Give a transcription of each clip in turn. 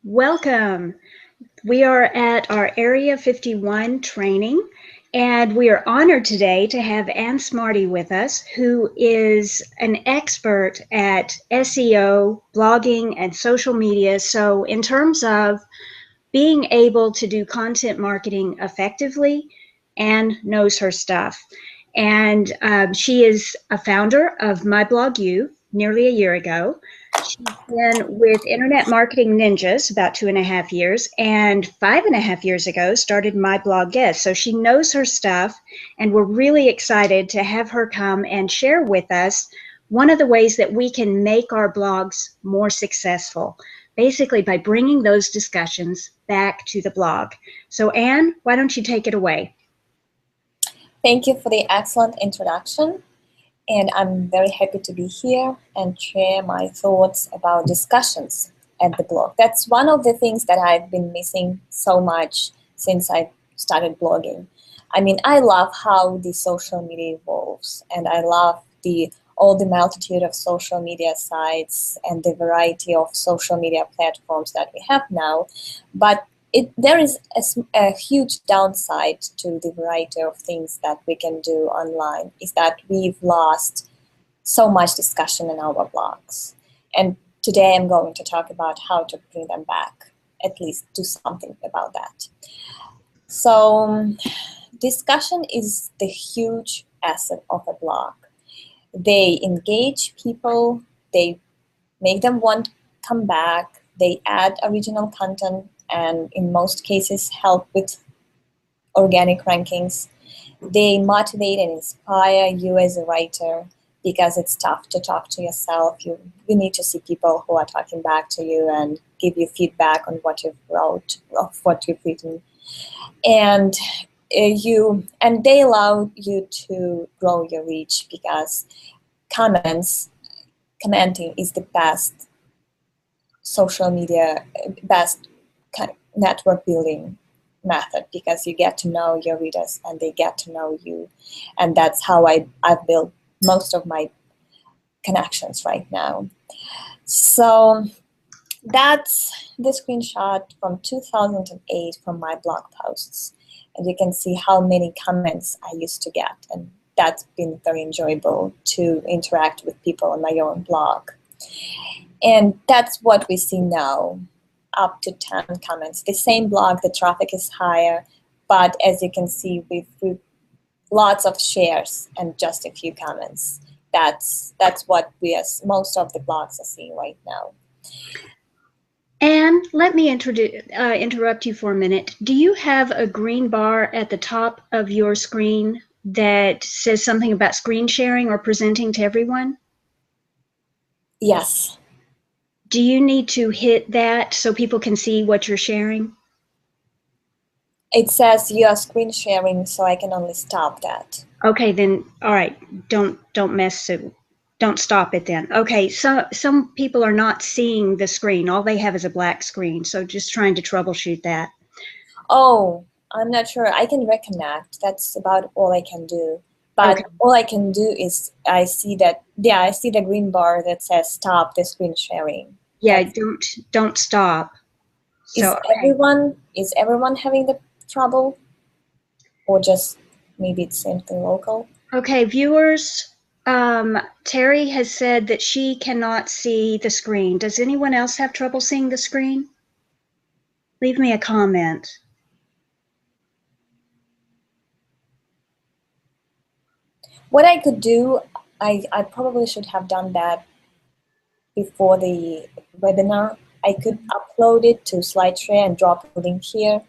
Welcome. We are at our Area 51 training, and we are honored today to have Ann Smarty with us, who is an expert at SEO, blogging, and social media. So, in terms of being able to do content marketing effectively, Ann knows her stuff. And she is a founder of My Blog U nearly a year ago. She's been with Internet Marketing Ninjas about 2.5 years, and 5.5 years ago started My Blog Guest. So she knows her stuff, and we're really excited to have her come and share with us one of the ways that we can make our blogs more successful, basically by bringing those discussions back to the blog. So Ann, why don't you take it away? Thank you for the excellent introduction. And I'm very happy to be here and share my thoughts about discussions at the blog. That's one of the things that I've been missing so much since I started blogging. I mean, I love how the social media evolves, and I love all the multitude of social media sites and the variety of social media platforms that we have now. But there is a huge downside to the variety of things that we can do online, is that we've lost so much discussion in our blogs. And today I'm going to talk about how to bring them back, at least do something about that. So discussion is the huge asset of a blog. They engage people, they make them want to come back, they add original content, and in most cases help with organic rankings. They motivate and inspire you as a writer, because it's tough to talk to yourself. You need to see people who are talking back to you and give you feedback on what you've wrote, of what you've written. And they allow you to grow your reach, because commenting is the best social media, best network building method, because you get to know your readers and they get to know you. And that's how I've built most of my connections right now. So that's the screenshot from 2008 from my blog posts. And you can see how many comments I used to get. And that's been very enjoyable to interact with people on my own blog. And that's what we see now, up to 10 comments. The same blog, the traffic is higher, but as you can see, we've lots of shares and just a few comments. That's what most of the blogs are seeing right now. And let me interrupt you for a minute. Do you have a green bar at the top of your screen that says something about screen sharing or presenting to everyone? Yes. Do you need to hit that so people can see what you're sharing? It says you are screen sharing, so I can only stop that. Okay, then, all right, don't mess it. Don't stop it then. Okay, so some people are not seeing the screen. All they have is a black screen, so just trying to troubleshoot that. Oh, I'm not sure. I can reconnect. That's about all I can do. But okay, all I can do is I see the green bar that says stop the screen sharing. Yeah, don't stop. So is everyone having the trouble? Or just maybe it's something local? Okay, viewers, Terry has said that she cannot see the screen. Does anyone else have trouble seeing the screen? Leave me a comment. What I could do, I probably should have done that before the webinar. I could upload it to SlideShare and drop a link here.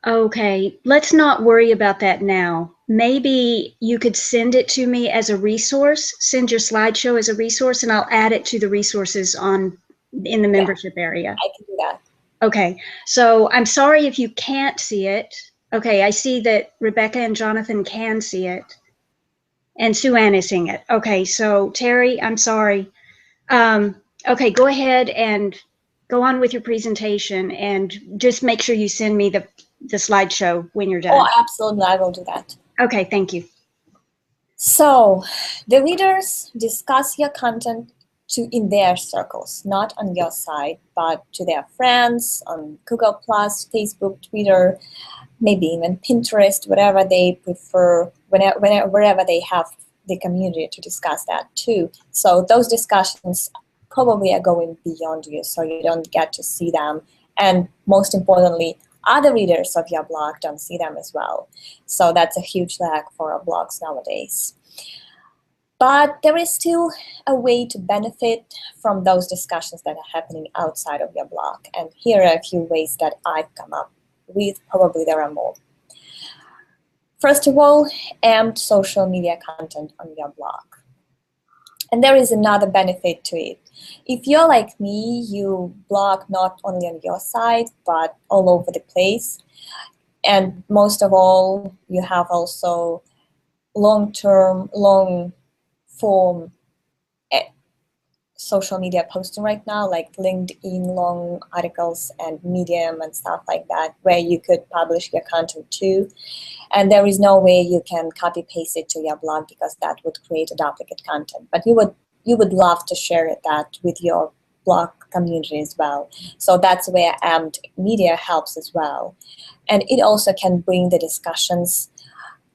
Okay, let's not worry about that now. Maybe you could send it to me as a resource, send your slideshow as a resource, and I'll add it to the resources in the membership area. I can do that. Okay, so I'm sorry if you can't see it. Okay, I see that Rebecca and Jonathan can see it. And Sue Ann is seeing it. Okay, so Terry, I'm sorry. Okay, go ahead and go on with your presentation, and just make sure you send me the slideshow when you're done. Oh, absolutely, I will do that. Okay, thank you. So the readers discuss your content in their circles, not on your site, but to their friends on Google Plus, Facebook, Twitter, maybe even Pinterest, whatever they prefer, wherever they have the community to discuss that too. So those discussions probably are going beyond you, so you don't get to see them. And most importantly, other readers of your blog don't see them as well. So that's a huge lag for our blogs nowadays. But there is still a way to benefit from those discussions that are happening outside of your blog. And here are a few ways that I've come up with. Probably there are more. First of all, amped social media content on your blog. And there is another benefit to it. If you're like me, you blog not only on your site, but all over the place. And most of all, you have also long-term, long-form social media posting right now, like LinkedIn long articles and Medium and stuff like that, where you could publish your content too. And there is no way you can copy paste it to your blog because that would create a duplicate content. But you would love to share that with your blog community as well. So that's where amped media helps as well. And it also can bring the discussions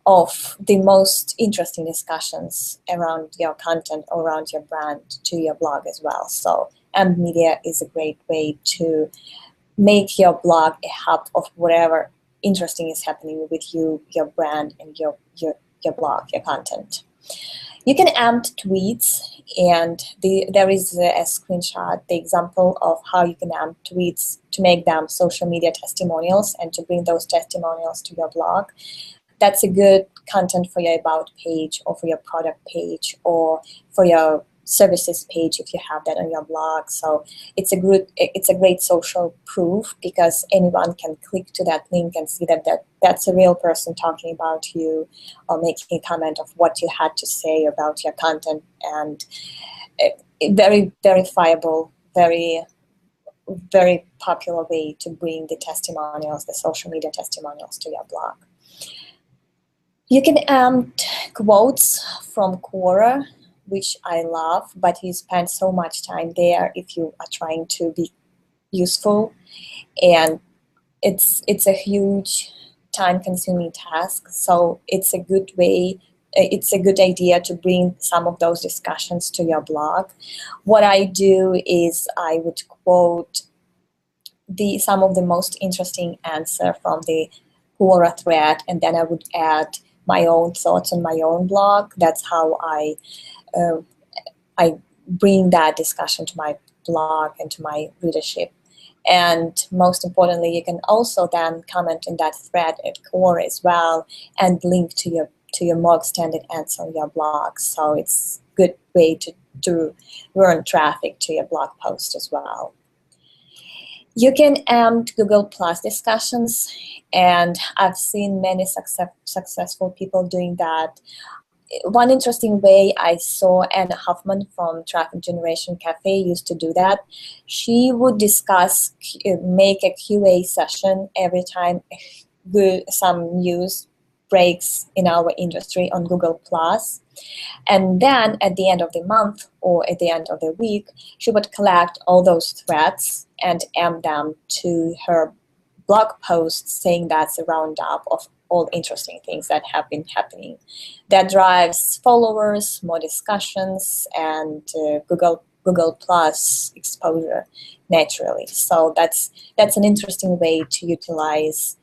of the most interesting discussions around your content, around your brand to your blog as well. So amped media is a great way to make your blog a hub of whatever interesting is happening with you, your brand, and your blog, your content. You can amp tweets, and there is a screenshot, the example of how you can amp tweets to make them social media testimonials and to bring those testimonials to your blog. That's a good content for your about page or for your product page or for your services page if you have that on your blog. So it's a great social proof because anyone can click to that link and see that's a real person talking about you or making a comment of what you had to say about your content, and a very verifiable, very popular way to bring the testimonials, the social media testimonials to your blog. You can amp quotes from Quora, which I love, but you spend so much time there if you are trying to be useful. And it's a huge time-consuming task, so it's a good way, it's a good idea to bring some of those discussions to your blog. What I do is I would quote some of the most interesting answer from the Quora thread, and then I would add my own thoughts on my own blog. That's how I bring that discussion to my blog and to my readership. And most importantly, you can also then comment in that thread at Quora as well and link to your more extended answer on your blog. So it's a good way to run traffic to your blog post as well. You can amp Google Plus discussions, and I've seen many successful people doing that. One interesting way I saw Anna Huffman from Traffic Generation Cafe used to do that. She would make a QA session every time some news breaks in our industry on Google Plus. And then at the end of the month or at the end of the week, she would collect all those threads and amp them to her blog post, saying that's a roundup of all interesting things that have been happening. That drives followers, more discussions, and Google Plus exposure naturally. So that's an interesting way to utilize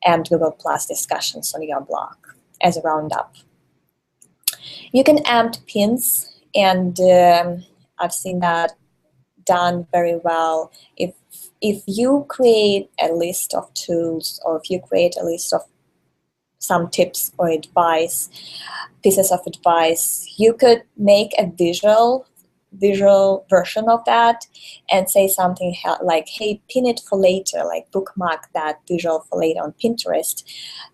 amped Google Plus discussions on your blog as a roundup. You can amp pins, and I've seen that done very well. If you create a list of tools, or if you create a list of some tips or advice, pieces of advice, you could make a visual version of that and say something like, hey, pin it for later, like bookmark that visual for later on Pinterest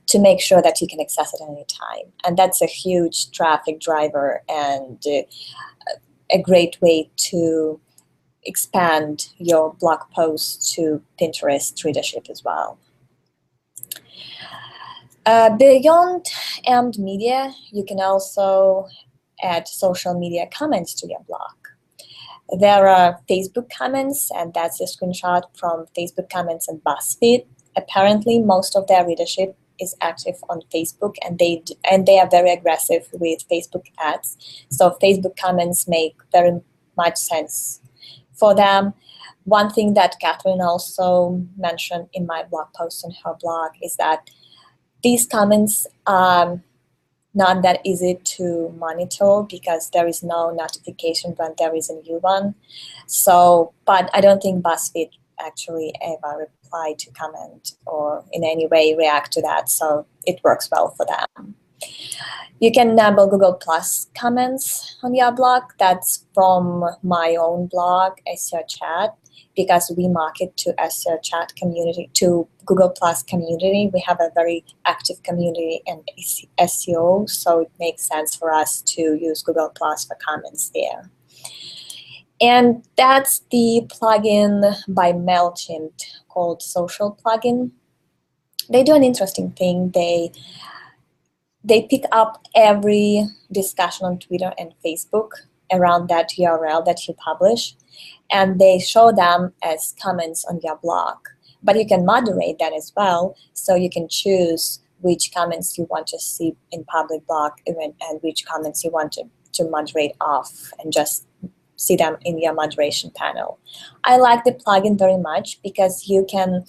to make sure that you can access it at any time. And that's a huge traffic driver and a great way to expand your blog posts to Pinterest readership as well. Beyond amped media, you can also add social media comments to your blog. There are Facebook comments, and that's a screenshot from Facebook comments and BuzzFeed. Apparently, most of their readership is active on Facebook, and they are very aggressive with Facebook ads. So Facebook comments make very much sense for them. One thing that Catherine also mentioned in my blog post on her blog is that these comments are not that easy to monitor because there is no notification when there is a new one. So, but I don't think BuzzFeed actually ever reply to comment or in any way react to that. So it works well for them. You can enable Google Plus comments on your blog. That's from my own blog, SEO Chat, because we market to SEO Chat community, to Google Plus community. We have a very active community in SEO, so it makes sense for us to use Google Plus for comments there. And that's the plugin by MailChimp called Social Plugin. They do an interesting thing. They pick up every discussion on Twitter and Facebook around that URL that you publish, and they show them as comments on your blog. But you can moderate that as well, so you can choose which comments you want to see in public blog event and which comments you want to moderate off and just see them in your moderation panel. I like the plugin very much because you can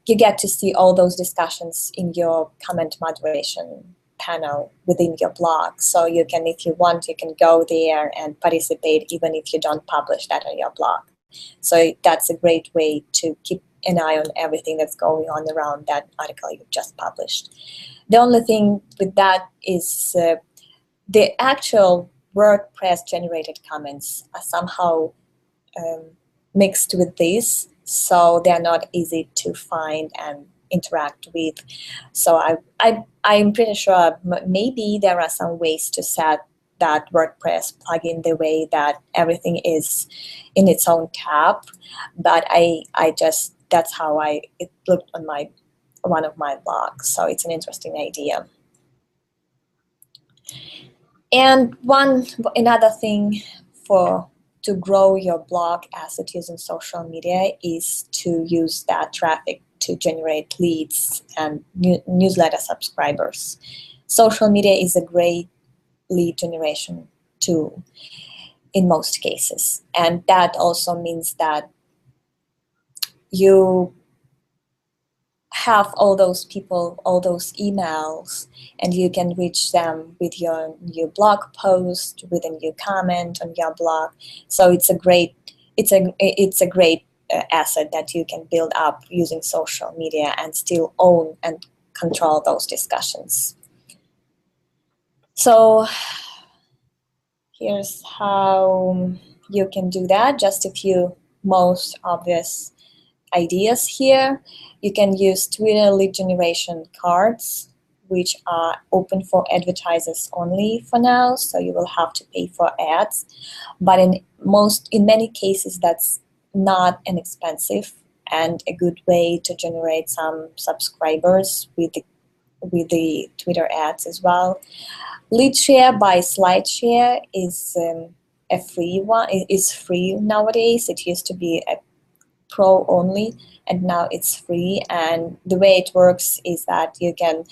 you get to see all those discussions in your comment moderation panel within your blog. So you can, if you want, you can go there and participate even if you don't publish that on your blog. So that's a great way to keep an eye on everything that's going on around that article you just published. The only thing with that is the actual WordPress generated comments are somehow mixed with these, so they're not easy to find and interact with. So I'm pretty sure maybe there are some ways to set that WordPress plugin the way that everything is in its own tab, but I just, that's how it looked on one of my blogs. So it's an interesting idea. And another thing to grow your blog asset using social media is to use that traffic to generate leads and newsletter subscribers. Social media is a great lead generation tool in most cases. And that also means that you have all those people, all those emails, and you can reach them with your new blog post, with a new comment on your blog. So it's a great asset that you can build up using social media and still own and control those discussions. So here's how you can do that. Just a few most obvious ideas here. You can use Twitter lead generation cards, which are open for advertisers only for now, so you will have to pay for ads. But in many cases, that's not inexpensive and a good way to generate some subscribers with the Twitter ads as well. Leadshare by SlideShare is a free one. It is free nowadays. It used to be a Pro only, and now it's free. And the way it works is that you can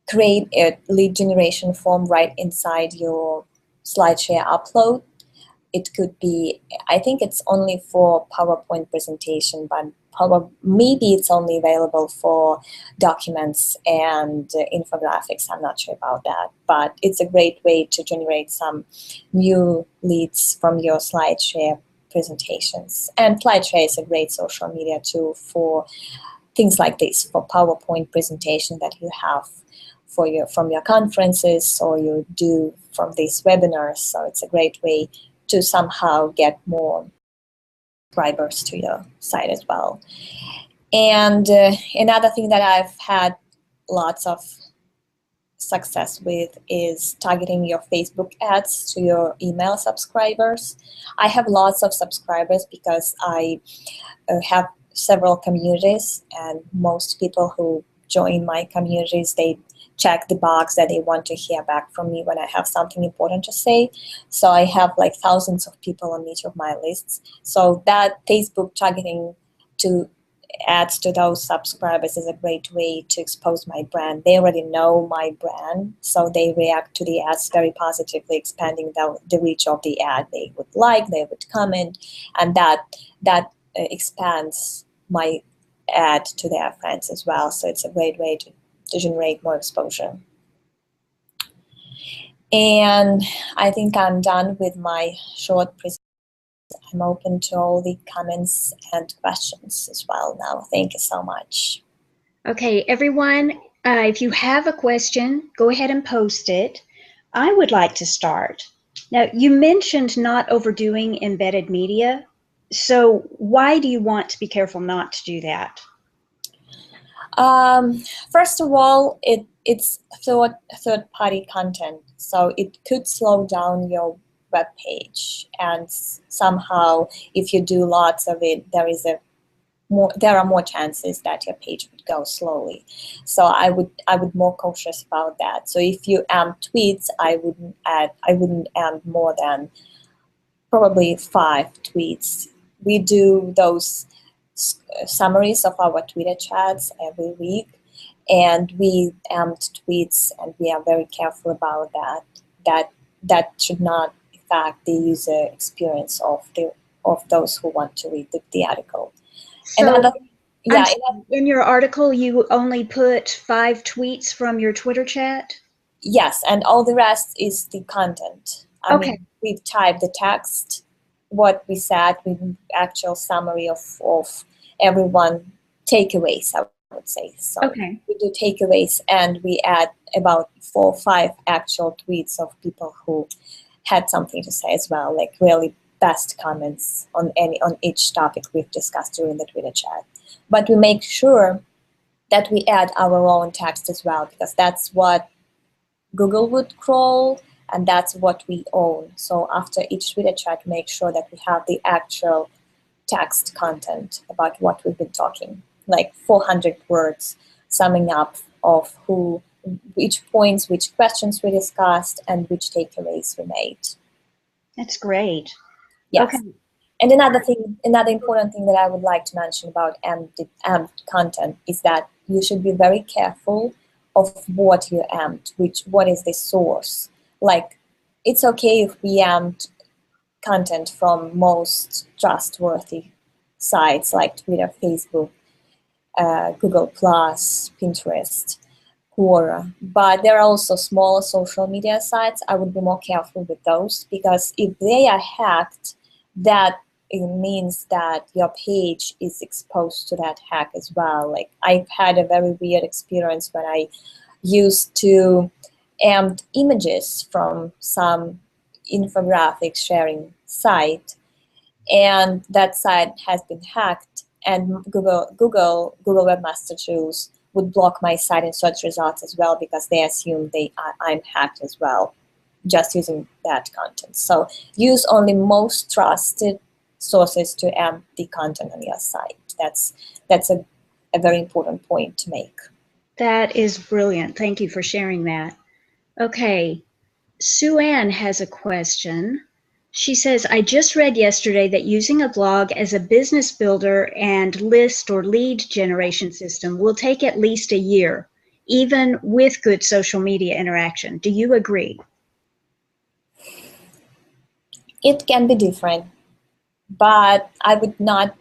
create a lead generation form right inside your SlideShare upload. It could be, I think it's only for PowerPoint presentation, but maybe it's only available for documents and infographics. I'm not sure about that, but it's a great way to generate some new leads from your SlideShare presentations. And SlideShare is a great social media tool for things like this, for PowerPoint presentation that you have from your conferences or you do from these webinars. So it's a great way to somehow get more subscribers to your site as well. And another thing that I've had lots of success with is targeting your Facebook ads to your email subscribers. I have lots of subscribers because I have several communities, and most people who join my communities, they check the box that they want to hear back from me when I have something important to say. So I have like thousands of people on each of my lists. So that Facebook targeting to ads to those subscribers is a great way to expose my brand. They already know my brand, so they react to the ads very positively, expanding the reach of the ad. They would like, they would comment, and that expands my ad to their friends as well. So it's a great way to generate more exposure. And I think I'm done with my short presentation. I'm open to all the comments and questions as well now. Thank you so much. Okay, everyone, if you have a question, go ahead and post it. I would like to start. Now, you mentioned not overdoing embedded media. So why do you want to be careful not to do that? First of all, it's third-party content, so it could slow down your web page, and somehow, if you do lots of it, there are more chances that your page would go slowly. So I would more cautious about that. So if you tweets, I wouldn't add more than probably 5 tweets. We do those summaries of our Twitter chats every week, and we tweets, and we are very careful about that. That should not affect the user experience of those who want to read the article. So, in your article, you only put 5 tweets from your Twitter chat? Yes, and all the rest is the content. I mean, we've typed the text, what we said, with actual summary of everyone, takeaways, I would say. So we do takeaways, and we add about 4 or 5 actual tweets of people who had something to say as well, like really best comments on each topic we've discussed during the Twitter chat. But we make sure that we add our own text as well, because that's what Google would crawl, and that's what we own. So after each Twitter chat, make sure that we have the actual text content about what we've been talking, like 400 words summing up of which points, which questions we discussed, and which takeaways we made. That's great. Yes. Okay. And another important thing that I would like to mention about AMP content is that you should be very careful of what you amped, what is the source. Like, it's okay if we amped content from most trustworthy sites like Twitter, Facebook, Google+, Pinterest, Quora. But there are also smaller social media sites. I would be more careful with those, because if they are hacked, that it means that your page is exposed to that hack as well. Like, I've had a very weird experience when I used to amp images from some infographic sharing site, and that site has been hacked, and Google Webmaster Tools would block my site in search results as well, because they assume I'm hacked as well, just using that content. So use only most trusted sources to amp the content on your site. That's a very important point to make. That is brilliant. Thank you for sharing that. Okay, Sue Ann has a question. She says, I just read yesterday that using a blog as a business builder and list or lead generation system will take at least a year, even with good social media interaction. Do you agree? It can be different, but I would not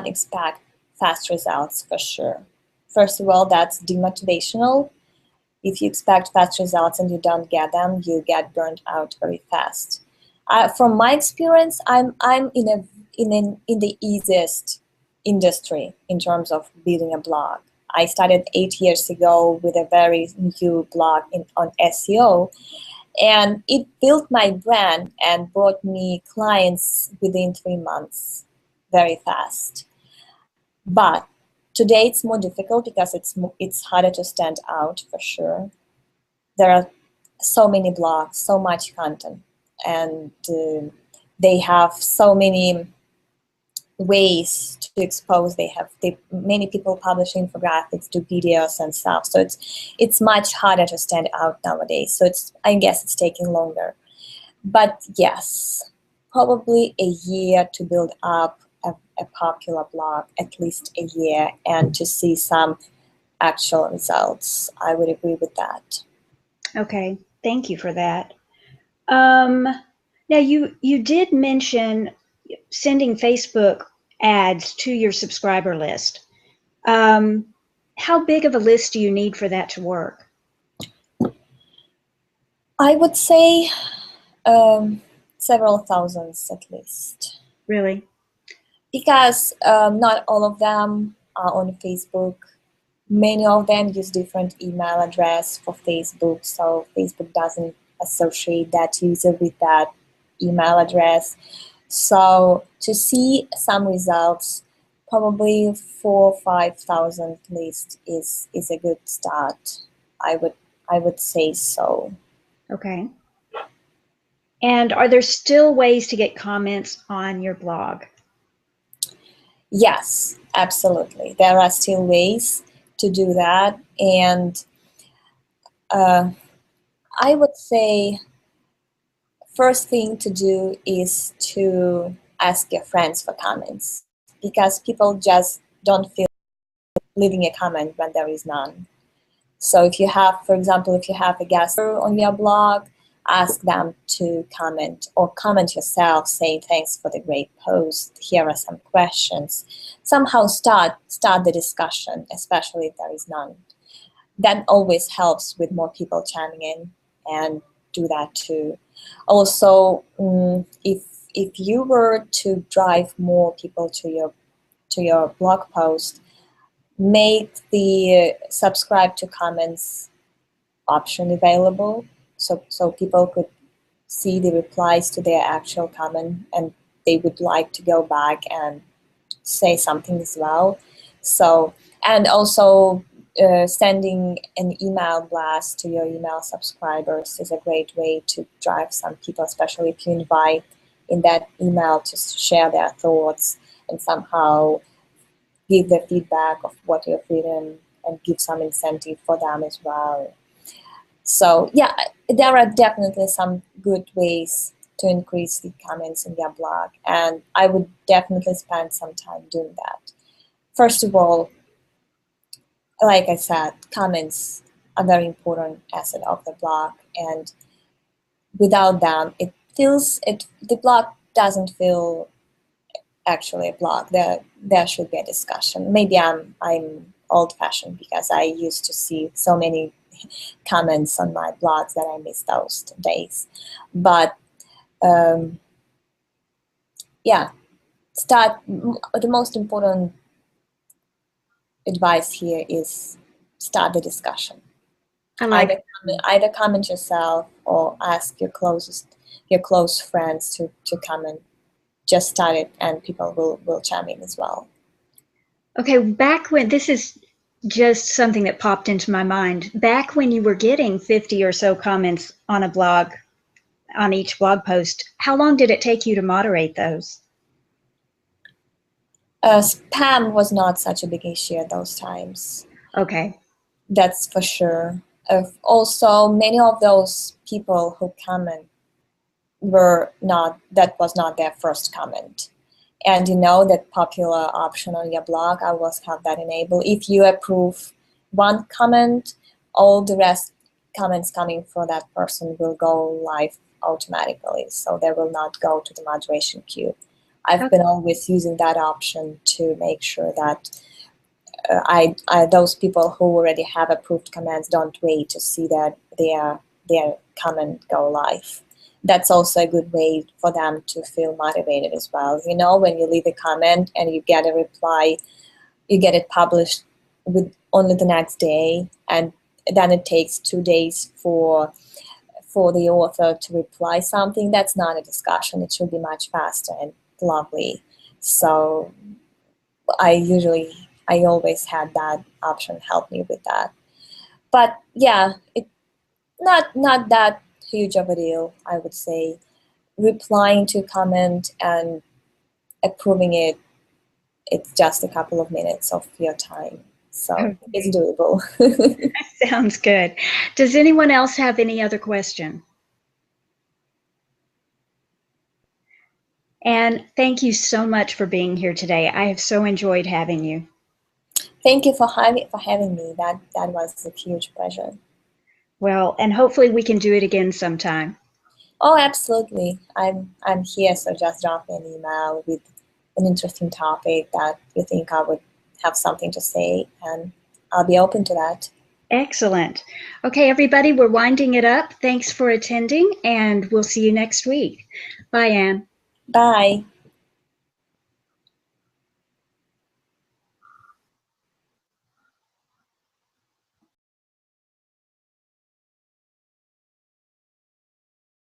expect fast results for sure. First of all, that's demotivational. If you expect fast results and you don't get them, you get burned out very fast. From my experience, I'm in the easiest industry in terms of building a blog. I started 8 years ago with a very new blog on SEO, and it built my brand and brought me clients within 3 months, very fast. But today it's more difficult because it's harder to stand out for sure. There are so many blogs, so much content, and they have so many ways to expose. Many people publish infographics, do videos and stuff. So it's much harder to stand out nowadays. So I guess it's taking longer. But yes, probably a year to build up a popular blog, at least a year, and to see some actual results. I would agree with that. Okay, thank you for that. Now you did mention sending Facebook ads to your subscriber list. How big of a list do you need for that to work? I would say several thousands at least. Really? Because not all of them are on Facebook. Many of them use different email address for Facebook, so Facebook doesn't associate that user with that email address. So to see some results, probably 4,000 or 5,000 at least is a good start. I would say so. Okay. And are there still ways to get comments on your blog? Yes, absolutely. There are still ways to do that, and I would say first thing to do is to ask your friends for comments, because people just don't feel leaving a comment when there is none. So if you have, for example, if you have a guest on your blog, ask them to comment, or comment yourself saying thanks for the great post, here are some questions. Somehow start the discussion, especially if there is none. That always helps with more people chiming in, and do that too. Also, if you were to drive more people to your blog post, make the subscribe to comments option available, so people could see the replies to their actual comment, and they would like to go back and say something as well. So, and also sending an email blast to your email subscribers is a great way to drive some people, especially if you invite in that email to share their thoughts and somehow give their feedback of what you've written, and give some incentive for them as well. So yeah, there are definitely some good ways to increase the comments in your blog, and I would definitely spend some time doing that. First of all, like I said, comments are a very important asset of the blog, and without them, the blog doesn't feel actually a blog. There should be a discussion. Maybe I'm old-fashioned because I used to see so many comments on my blogs that I miss those days. But yeah, the most important advice here is start the discussion. Either comment yourself or ask your close friends to comment. Just start it, and people will chime in as well. Okay, back when, this is just something that popped into my mind, back when you were getting 50 or so comments on a blog, on each blog post, how long did it take you to moderate those? Spam was not such a big issue at those times. Okay. That's for sure. Also, many of those people who comment that was not their first comment. And you know that popular option on your blog, I always have that enabled. If you approve one comment, all the rest comments coming for that person will go live automatically, so they will not go to the moderation queue. I've been always using that option to make sure that those people who already have approved comments don't wait to see that their comment go live. That's also a good way for them to feel motivated as well. You know, when you leave a comment and you get a reply, you get it published with only the next day, and then it takes 2 days for the author to reply something. That's not a discussion. It should be much faster and lovely. So I always had that option help me with that. But yeah, it not that huge of a deal, I would say. Replying to comment and approving it it's just a couple of minutes of your time. So Okay. it's doable. Sounds good. Does anyone else have any other question? And thank you so much for being here today. I have so enjoyed having you. Thank you for having me. That was a huge pleasure. Well, and hopefully we can do it again sometime. Oh, absolutely. I'm here, so just drop me an email with an interesting topic that you think I would have something to say, and I'll be open to that. Excellent. Okay, everybody, we're winding it up. Thanks for attending, and we'll see you next week. Bye, Anne. Bye.